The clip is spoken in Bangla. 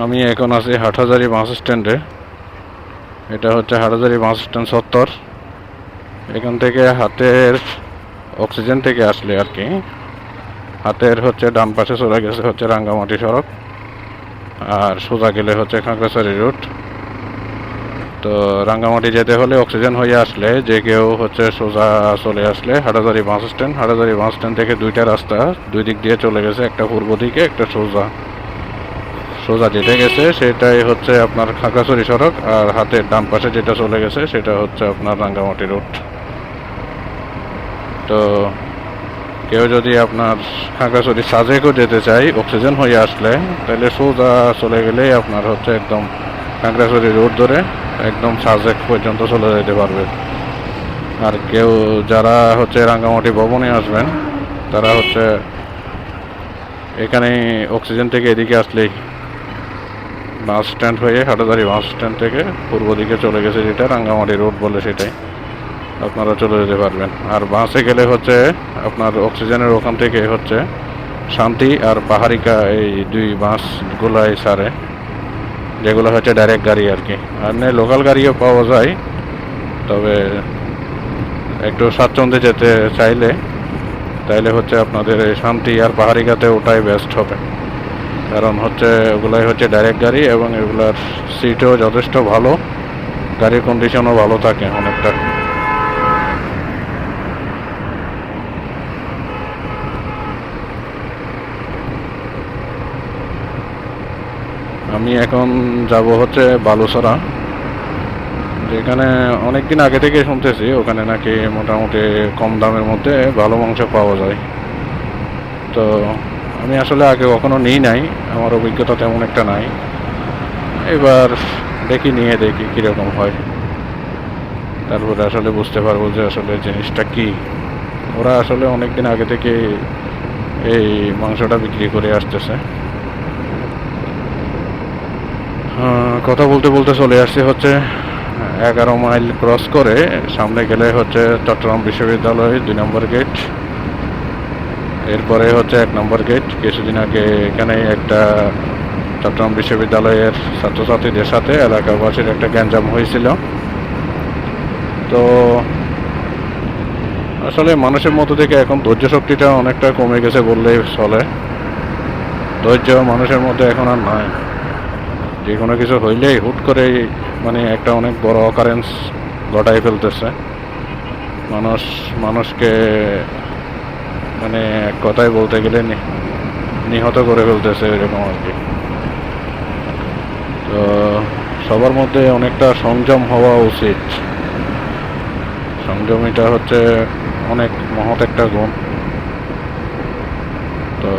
আমি এখন আছি হাটহাজারী বাস স্ট্যান্ডে। এটা হচ্ছে হাটহাজারী বাস স্ট্যান্ড চত্বর। এখান থেকে হাতের অক্সিজেন থেকে আসলে আর কি হাতের হচ্ছে ডান পাশে চলে গেছে হচ্ছে রাঙ্গামাটি সড়ক, আর সোজা গেলে হচ্ছে খাগড়াছড়ি রুট। তো রাঙ্গামাটি যেতে হলে অক্সিজেন হয়ে আসলে যে কেউ হচ্ছে সোজা চলে আসলে Hathazari bus stand. Hathazari bus stand থেকে দুইটা রাস্তা, দুই দিক দিয়ে চলে গেছে, একটা পূর্ব দিকে একটা সোজা। সোজা যেতে গেছে সেটাই হচ্ছে আপনার খাগড়াছড়ি সড়ক, আর হাতের ডান পাশে যেটা চলে গেছে সেটা হচ্ছে আপনার রাঙ্গামাটি রুট। তো কেউ যদি আপনার খাগড়াছড়ি সাজেকও যেতে চাই অক্সিজেন হয়ে আসলে, তাহলে সোজা চলে গেলেই আপনার হচ্ছে একদম খাগড়াছড়ি রোড ধরে একদম সাজেক পর্যন্ত চলে যেতে পারবে। আর কেউ যারা হচ্ছে রাঙ্গামাটি ভবনে আসবেন তারা হচ্ছে এখানে অক্সিজেন থেকে এদিকে আসলেই বাস স্ট্যান্ড হয়ে হাটহাজারী বাস স্ট্যান্ড থেকে পূর্ব দিকে চলে গেছে যেটা রাঙ্গামাটি রোড বলে, সেটাই আপনারা চলে যেতে পারবেন। আর বাসে গেলে হচ্ছে আপনার অক্সিজেনের ওখান থেকে হচ্ছে শান্তি আর পাহাড়িকা এই দুই বাসগুলাই ছাড়ে, যেগুলো হচ্ছে ডাইরেক্ট গাড়ি আর কি। আর লোকাল গাড়িও পাওয়া যায়, তবে একটু স্বাচ্ছন্দ্যে যেতে চাইলে তাইলে হচ্ছে আপনাদের এই শান্তি আর পাহাড়িকাতে ওটাই বেস্ট হবে, কারণ হচ্ছে ওগুলাই হচ্ছে ডাইরেক্ট গাড়ি এবং এগুলার সিটও যথেষ্ট ভালো, গাড়ির কন্ডিশনও ভালো থাকে অনেকটা। আমি এখন যাব হচ্ছে বালুছড়া, যেখানে অনেকদিন আগে থেকে শুনতেছি ওখানে নাকি মোটামুটি কম দামের মধ্যে ভালো মাংস পাওয়া যায়। তো আমি আসলে আগে কখনো নিই নাই, আমার অভিজ্ঞতা তেমন একটা নাই। এবার নিয়ে দেখি কীরকম হয়, তারপরে আসলে বুঝতে পারবো যে আসলে জিনিসটা কি। ওরা আসলে অনেকদিন আগে থেকে এই মাংসটা বিক্রি করে আসতেছে। কথা বলতে বলতে চলে আসছে হচ্ছে 11 মাইল ক্রস করে সামনে গেলে হচ্ছে চট্টগ্রাম বিশ্ববিদ্যালয় 2 নম্বর গেট, এরপরে হচ্ছে 1 নম্বর গেট। কিছুদিন আগে এখানে একটা চট্টগ্রাম বিশ্ববিদ্যালয়ের ছাত্রছাত্রীদের সাথে এলাকাবাসীর একটা গ্যাঞ্জাম হয়েছিল। তো আসলে মানুষের মধ্যে থেকে এখন ধৈর্য শক্তিটা অনেকটা কমে গেছে বললেই চলে। ধৈর্য মানুষের মধ্যে এখন আর নাই। যে কোনো কিছু হইলেই হুট করে মানে একটা অনেক বড় অকারেন্স ঘটাই ফেলতেছে। মানুষকে মানে এক কথায় বলতে গেলে নিহত করে ফেলতেছে এরকম আর কি। তো সবার মধ্যে অনেকটা সংযম হওয়া উচিত। সংযমীটা হচ্ছে অনেক মহৎ একটা গুণ। তো